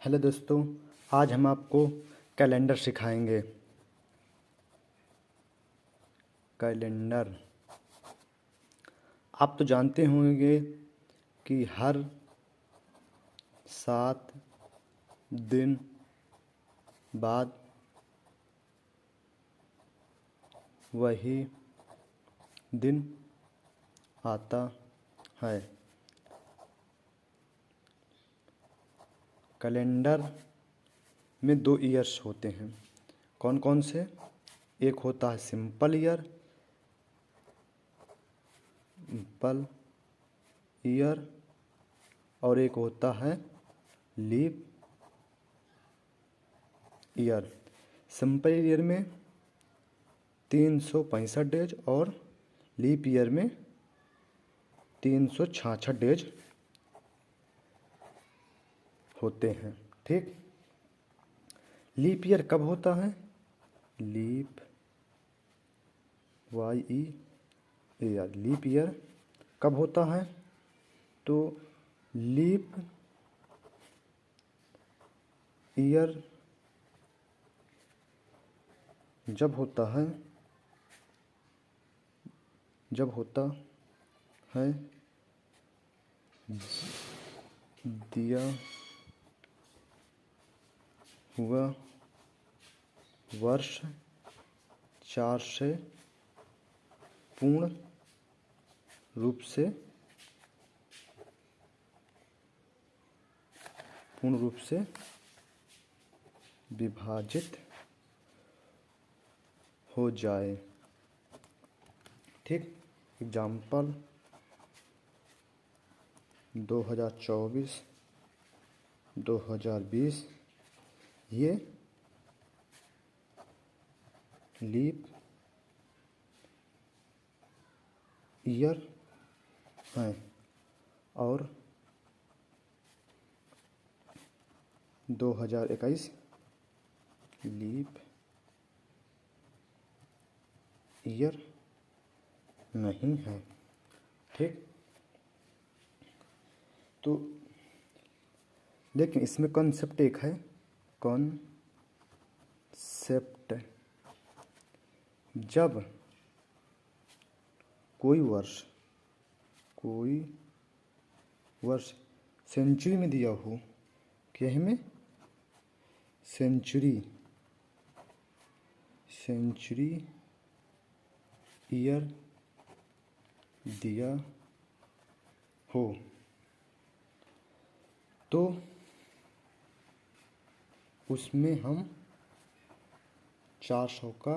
Hello दोस्तों, आज हम आपको कैलेंडर सिखाएंगे। कैलेंडर आप तो जानते होंगे कि हर 7 दिन बाद वही दिन आता है। कैलेंडर में 2 ईयर्स होते हैं। कौन कौन से? एक होता है सिंपल ईयर और एक होता है लीप ईयर। सिंपल ईयर में 365 डेज और लीप ईयर में 366 डेज होते हैं। ठीक, लीप ईयर कब होता है? लीप लीप ईयर कब होता है? तो लीप ईयर जब होता है दिया हुआ वर्ष 4 से पूर्ण रूप से विभाजित हो जाए। ठीक, एग्जाम्पल 2024 2020 ये लीप ईयर है और 2021 लीप ईयर नहीं है। ठीक, तो लेकिन इसमें कॉन्सेप्ट एक है। कॉन्सेप्ट जब कोई वर्ष सेंचुरी में दिया हो, क्या है में सेंचुरी ईयर दिया हो तो उसमें हम 400 का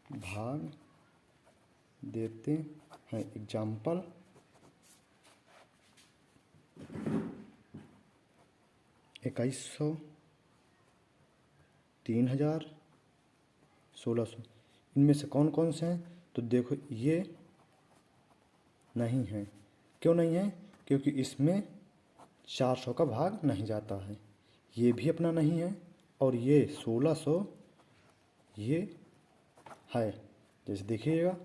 भाग देते हैं। एग्जाम्पल 2100 3000 1600 इनमें से कौन कौन से हैं? तो देखो, ये नहीं है। क्यों नहीं है? क्योंकि इसमें 400 का भाग नहीं जाता है। ये भी अपना नहीं है और ये 1600 ये है। जैसे देखिएगा,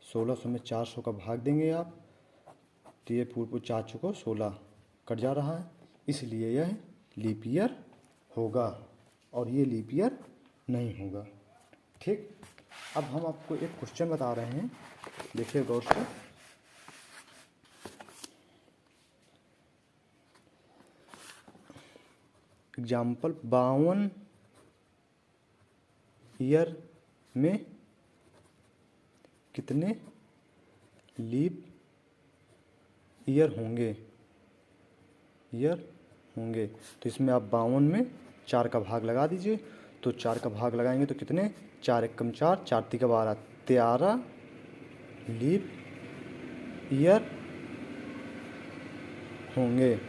1600 में 400 का भाग देंगे आप तो ये पूरे 400 को 16 कट जा रहा है, इसलिए यह लीप ईयर होगा और ये लीप ईयर नहीं होगा। ठीक, अब हम आपको एक क्वेश्चन बता रहे हैं, देखिए गौर से। एग्जाम्पल 52 ईयर में कितने लीप ईयर होंगे? तो इसमें आप 52 में 4 का भाग लगा दीजिए। तो 4 का भाग लगाएंगे तो कितने? 4 एकम 4, 4 तिका 12, 13 लीप ईयर होंगे।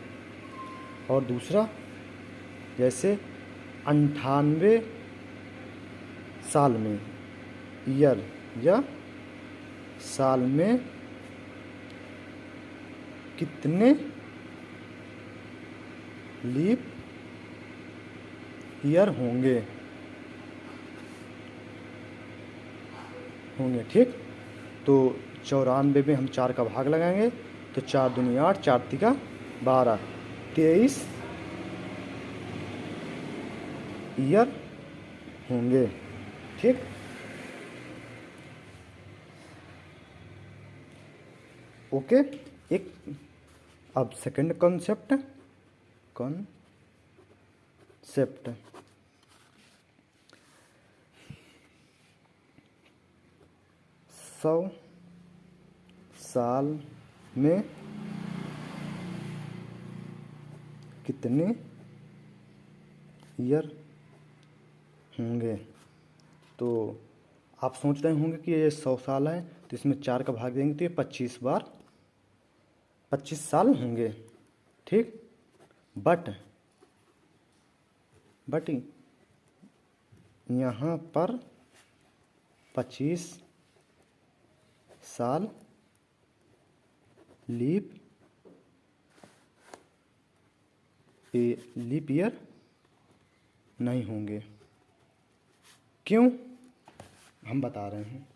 और दूसरा, जैसे 98 साल में ईयर या साल में कितने लीप ईयर होंगे। ठीक, तो 94 में हम 4 का भाग लगाएंगे तो 4 दूनी 8, 4 तिका 12, 23 ईयर होंगे। ठीक, ओके। एक अब सेकंड कॉन्सेप्ट 100 साल में कितने ईयर होंगे। तो आप सोच रहे होंगे कि ये 100 साल है तो इसमें 4 का भाग देंगे तो ये 25 बार 25 साल होंगे। ठीक, बट यहाँ पर 25 साल लीप ईयर नहीं होंगे। क्यों, हम बता रहे हैं।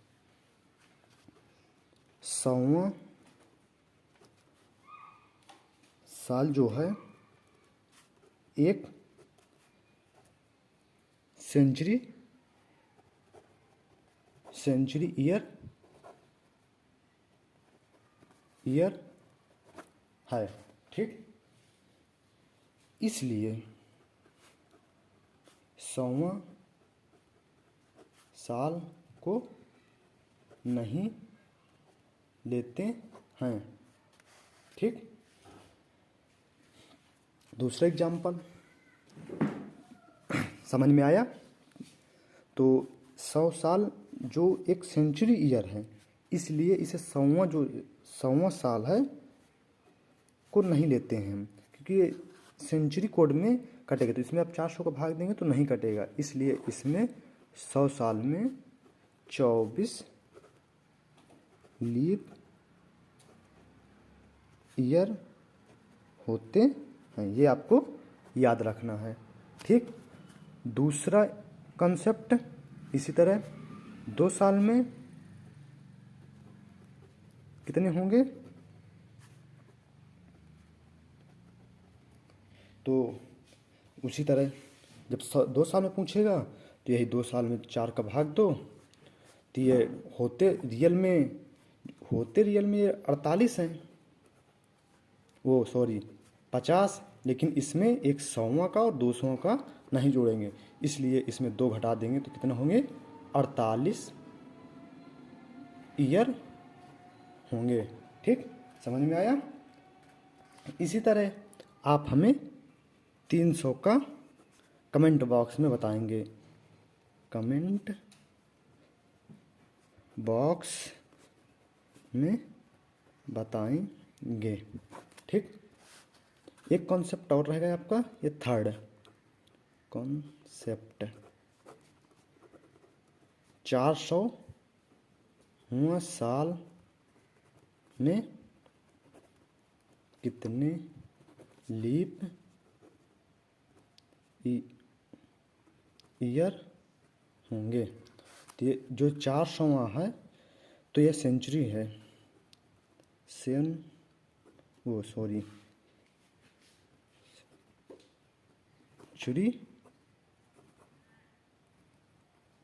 100वां साल जो है एक सेंचुरी ईयर है। ठीक, इसलिए 100वां साल को नहीं लेते हैं। ठीक, दूसरा एग्जाम्पल समझ में आया। तो 100 साल जो एक सेंचुरी ईयर है, इसलिए इसे 100वां साल है को नहीं लेते हैं, क्योंकि ये सेंचुरी कोड में कटेगा। तो इसमें आप 400 का भाग देंगे तो नहीं कटेगा, इसलिए इसमें 100 साल में 24 लीप ईयर होते हैं। ये आपको याद रखना है। ठीक, दूसरा कंसेप्ट इसी तरह 2 साल में कितने होंगे। तो उसी तरह जब 2 साल में पूछेगा तो यही 2 साल में 4 का भाग दो, तो ये होते रियल में 48 हैं, वो सॉरी 50, लेकिन इसमें एक 100वां का और 200वां का नहीं जोड़ेंगे, इसलिए इसमें 2 घटा देंगे तो कितने होंगे 48 ईयर होंगे। ठीक, समझ में आया। इसी तरह आप हमें 300 का कमेंट बॉक्स में बताएंगे, कमेंट बॉक्स में बताएंगे। ठीक, एक कॉन्सेप्ट और रहेगा आपका, ये थर्ड कॉन्सेप्ट 400वां साल में कितने लीप ईयर होंगे। तो ये जो 400वां है तो ये सेंचुरी है, सेंचुरी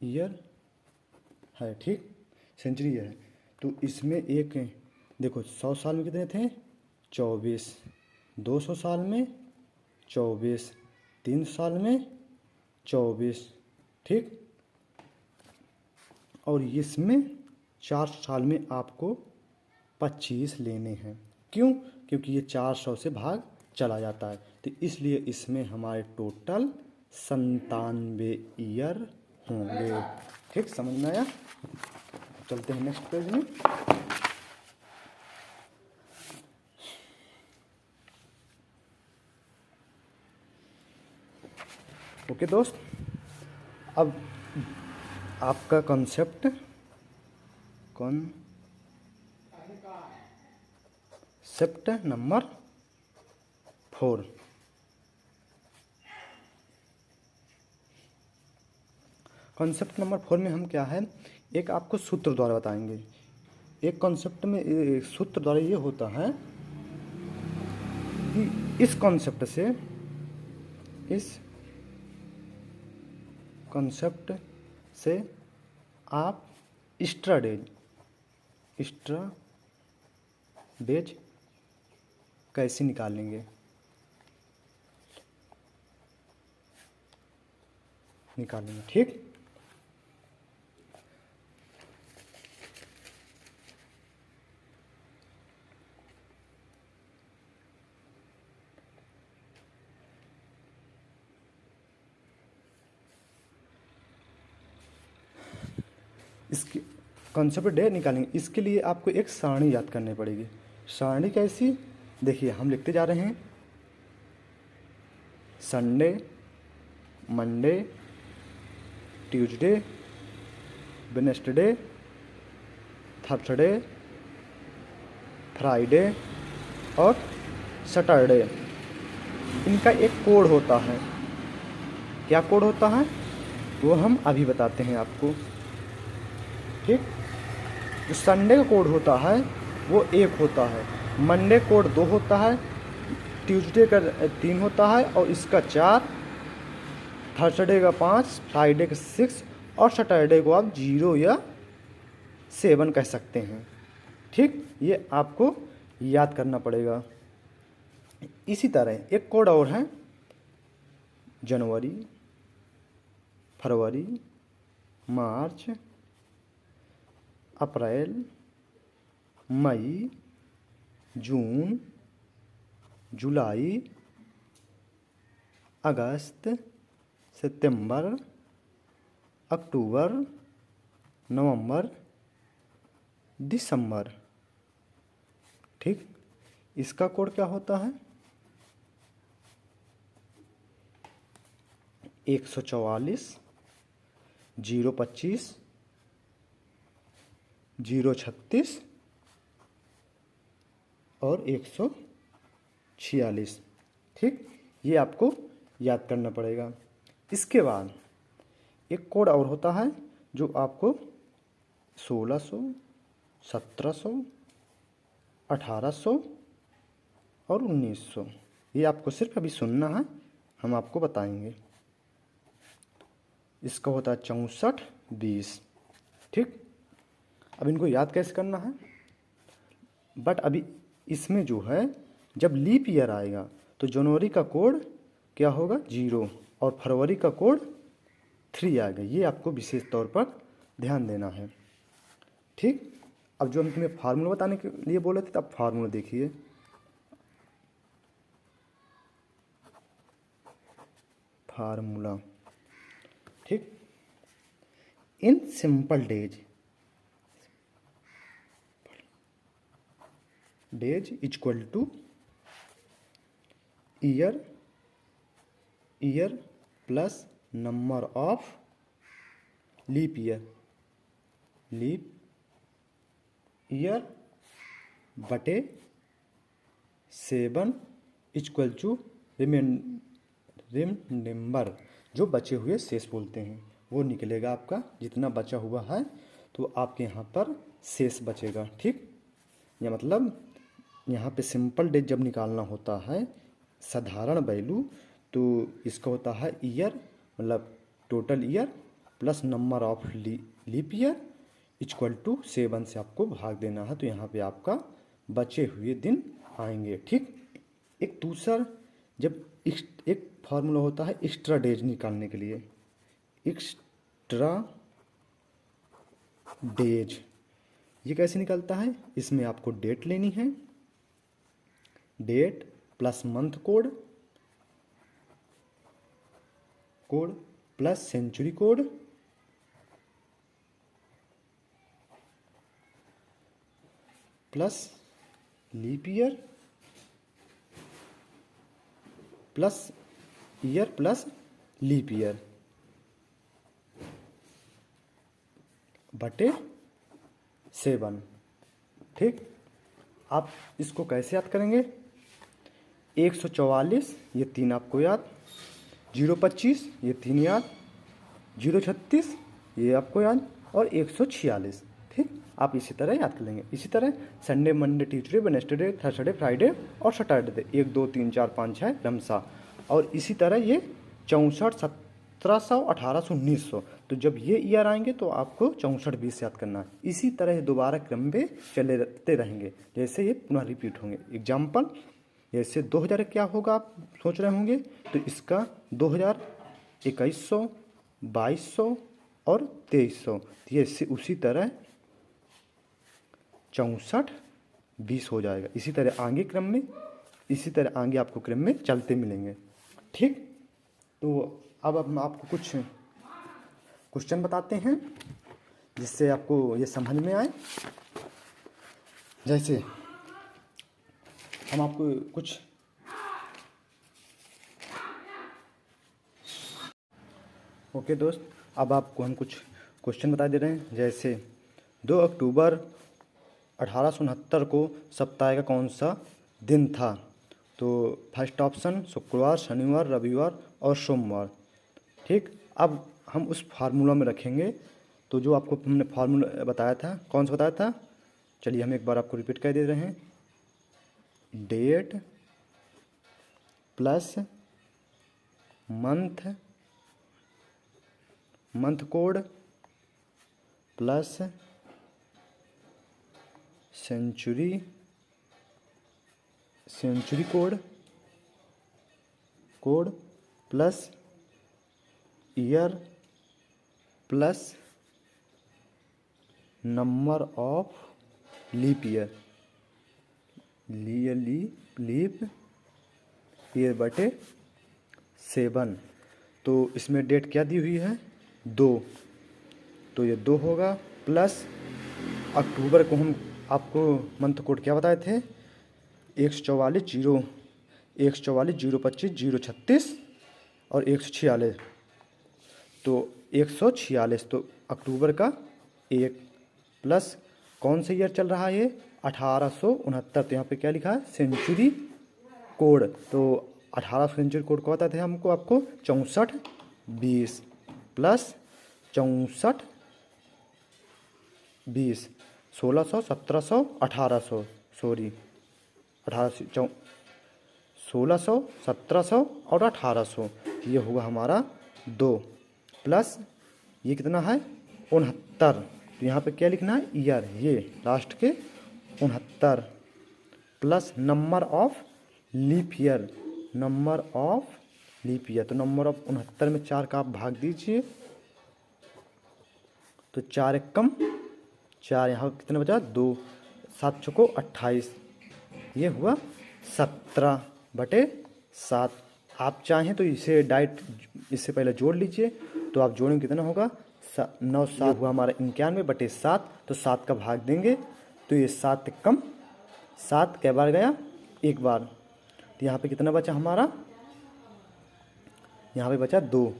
ईयर है। ठीक, सेंचुरी है। तो इसमें एक देखो 100 साल में कितने थे 24, 200 साल में 24, 300 साल में 24। ठीक, और इसमें 4 साल में आपको 25 लेने हैं। क्यों, क्योंकि ये 400 से भाग चला जाता है, तो इसलिए इसमें हमारे टोटल 97 ईयर होंगे। ठीक, समझ में आया। चलते हैं नेक्स्ट पेज में। ओके दोस्त, अब आपका कॉन्सेप्ट नंबर 4। कॉन्सेप्ट नंबर 4 में हम क्या है, एक आपको सूत्र द्वारा बताएंगे। एक कॉन्सेप्ट में सूत्र द्वारा ये होता है कि इस कॉन्सेप्ट से कॉन्सेप्ट से आप एक्स्ट्रा डेज कैसे निकालेंगे, ठीक। इसके कॉन्सेप्ट डे निकालेंगे, इसके लिए आपको एक सारणी याद करनी पड़ेगी। सारणी कैसी, देखिए हम लिखते जा रहे हैं Sunday, Monday, Tuesday, Wednesday, Thursday, Friday और सैटरडे। इनका एक कोड होता है। क्या कोड होता है वो हम अभी बताते हैं आपको, ठीक। जो संडे का कोड होता है वो 1 होता है, मंडे कोड 2 होता है, ट्यूसडे का 3 होता है और इसका 4, थर्सडे का 5, फ्राइडे का 6 और सैटरडे को आप 0 या 7 कह सकते हैं, ठीक। ये आपको याद करना पड़ेगा। इसी तरह एक कोड और है, जनवरी, फरवरी, मार्च, अप्रैल, मई, जून, जुलाई, अगस्त, सितंबर, अक्टूबर, नवंबर, दिसंबर, ठीक। इसका कोड क्या होता है 144, 025, 036 और 146, ठीक। ये आपको याद करना पड़ेगा। इसके बाद एक कोड और होता है जो आपको 1600, 1700, 1800 और 1900, ये आपको सिर्फ अभी सुनना है, हम आपको बताएंगे। इसका होता है 64, 20, ठीक। अब इनको याद कैसे करना है, बट अभी इसमें जो है जब लीप ईयर आएगा तो जनवरी का कोड क्या होगा 0 और फरवरी का कोड 3 आएगा। ये आपको विशेष तौर पर ध्यान देना है, ठीक। अब जो हम तुम्हें फार्मूला बताने के लिए बोले थे, तब फार्मूला देखिए। फार्मूला, ठीक। In simple days equal to year plus number of leap year बटे 7 इक्वल टू रिमेंबर, जो बचे हुए शेष बोलते हैं वो निकलेगा आपका। जितना बचा हुआ है तो आपके यहाँ पर शेष बचेगा, ठीक। या मतलब यहाँ पे सिंपल डेज जब निकालना होता है साधारण वैल्यू, तो इसका होता है ईयर मतलब total year plus number of leap year equal to 7 से आपको भाग देना है, तो यहाँ पे आपका बचे हुए दिन आएंगे, ठीक। एक दूसरा जब एक फार्मूला होता है एक्स्ट्रा डेज निकालने के लिए, एक्स्ट्रा डेज ये कैसे निकलता है, इसमें आपको डेट लेनी है, date plus month code plus century code plus leap year plus leap year बटे 7, ठीक। आप इसको कैसे याद करेंगे, 144 ये 3 आपको याद, 025 ये 3 याद, 036 ये आपको याद और 146, ठीक। आप इसी तरह याद कर लेंगे। इसी तरह Sunday, Monday, Tuesday, Wednesday, Thursday, Friday और सैटरडे 1 2 3 4 5 6 क्रमशः, और इसी तरह ये 64, 1700, 1800, 1900। तो जब ये ईयर आएंगे तो आपको 64-20 याद करना है। इसी तरह दोबारा क्रम में चले रहते रहेंगे, जैसे ये पुनः रिपीट होंगे। एग्जाम्पल जैसे 2000 क्या होगा आप सोच रहे होंगे, तो इसका 2000, 2100, 2200 और 2300, ये उसी तरह 64-20 हो जाएगा। इसी तरह आगे क्रम में, इसी तरह आगे आपको क्रम में चलते मिलेंगे। ठीक, तो अब हम आपको कुछ क्वेश्चन बताते हैं जिससे आपको ये समझ में आए। जैसे हम आपको कुछ ओके दोस्त, अब आपको हम कुछ क्वेश्चन बता दे रहे हैं। जैसे 2 अक्टूबर 1869 को सप्ताह का कौन सा दिन था? तो फर्स्ट ऑप्शन शुक्रवार, शनिवार, रविवार और सोमवार। ठीक, अब हम उस फार्मूला में रखेंगे। तो जो आपको हमने फार्मूला बताया था, कौन सा बताया था, चलिए हम एक बार आपको रिपीट कर दे रहे हैं। Date plus month code plus century code plus year plus number of leap year, leap year बटे 7। तो इसमें डेट क्या दी हुई है, 2, तो ये 2 होगा। प्लस अक्टूबर को हम आपको मंथ कोड क्या बताए थे, 144, 025, 036 और 146, तो 146, तो अक्टूबर का 1 प्लस कौन सा ईयर चल रहा है, ये 1869। तो यहाँ पे क्या लिखा है, सेंचुरी कोड। तो 1800 सेंचुरी कोड को बताते थे हमको आपको 64-20 प्लस 64-20, 1600, 1700, 1800, सॉरी 1600, 1700 और 1800, ये होगा हमारा 2 प्लस ये कितना है 69। तो यहाँ पे क्या लिखना है, ईयर, ये लास्ट के 69 plus number of leap year, तो नंबर ऑफ 69 में 4 का आप भाग दीजिए, तो 4 एक कम 4, यहाँ कितना बचा 2, 7 चौको 28, ये हुआ 17/7। आप चाहें तो इसे डाइट इससे पहले जोड़ लीजिए, तो आप जोड़ेंगे कितना होगा 9, 7 हुआ हमारा 91/7। तो 7 का भाग देंगे तो ये 7 कम 7 कै बार गया, एक बार। तो यहाँ पे कितना बचा हमारा, यहाँ पे बचा 2,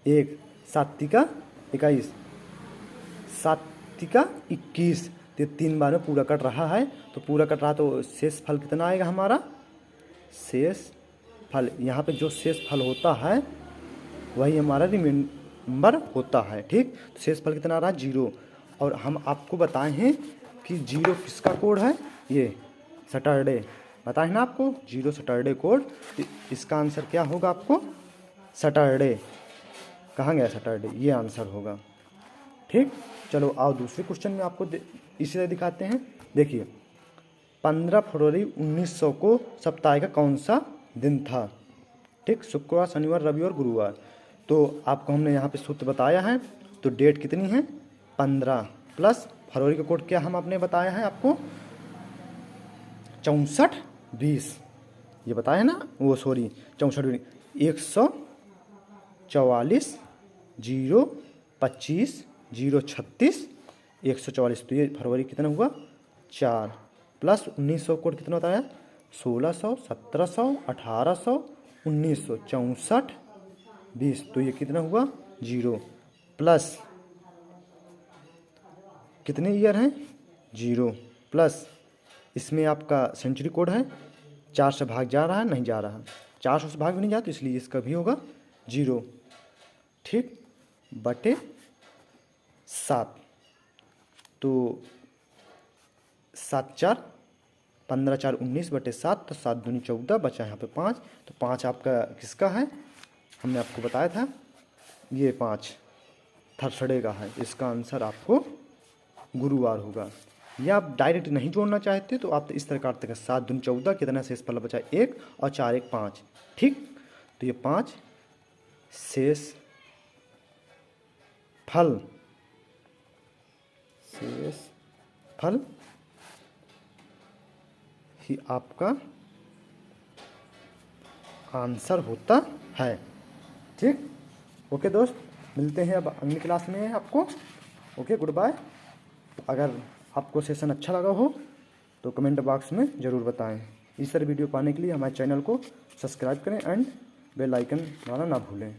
1, 7 का 21, 7 का 21, तो 3 बार में पूरा कट रहा है। तो पूरा कट रहा तो शेष फल कितना आएगा हमारा, शेष फल, यहाँ पे जो शेष फल होता है वही हमारा रिमाइंडर होता है। ठीक, तो शेष फल कितना आ रहा है, 0। और हम आपको बताए हैं कि 0 किसका कोड है, ये सैटरडे बताए ना आपको, 0 सैटरडे कोड। तो इसका आंसर क्या होगा आपको, सैटरडे। कहाँ गया सैटरडे, ये आंसर होगा। ठीक, चलो आओ दूसरे क्वेश्चन में आपको इसी तरह दिखाते हैं। देखिए 15 फरवरी 1900 को सप्ताह का कौन सा दिन था? ठीक, शुक्रवार, शनिवार, रविवार, गुरुवार। तो आपको हमने यहाँ पे सूत्र बताया है। तो डेट कितनी है 15 प्लस फरवरी का कोड क्या हम आपने बताया है आपको 64-20, ये बताया ना, वो सॉरी 64-20, 144, 025, 036, 144। तो ये फरवरी कितना हुआ 4 प्लस 1900 कोड कितना बताया 1600, 1700, 1800, 1900, 64-20। तो ये कितना हुआ 0 प्लस कितने ईयर हैं 0 प्लस इसमें आपका सेंचुरी कोड है, 4 से भाग जा रहा है, नहीं जा रहा, 400 से भाग भी नहीं जाता, तो इसलिए इसका भी होगा 0। ठीक, बटे 7। तो 7 4 15 4 19 बटे 7, तो 7 दूनी 14, बचा यहाँ पे 5। तो 5 आपका किसका है हमने आपको बताया था ये 5 थर्सडे का है। इसका आंसर आपको गुरुवार होगा। या आप डायरेक्ट नहीं जोड़ना चाहते तो आप इस तरह काटते हैं 7 दूनी 14, कितना शेष फल बचा 1 और 4 1 5। ठीक, तो ये 5 शेष फल ही आपका आंसर होता है। ठीक, ओके दोस्त, मिलते हैं अब अगली क्लास में आपको। Okay, good bye. अगर आपको सेशन अच्छा लगा हो तो कमेंट बॉक्स में ज़रूर बताएं। इस तरह वीडियो पाने के लिए हमारे चैनल को सब्सक्राइब करें एंड बेल आइकन दबाना ना भूलें।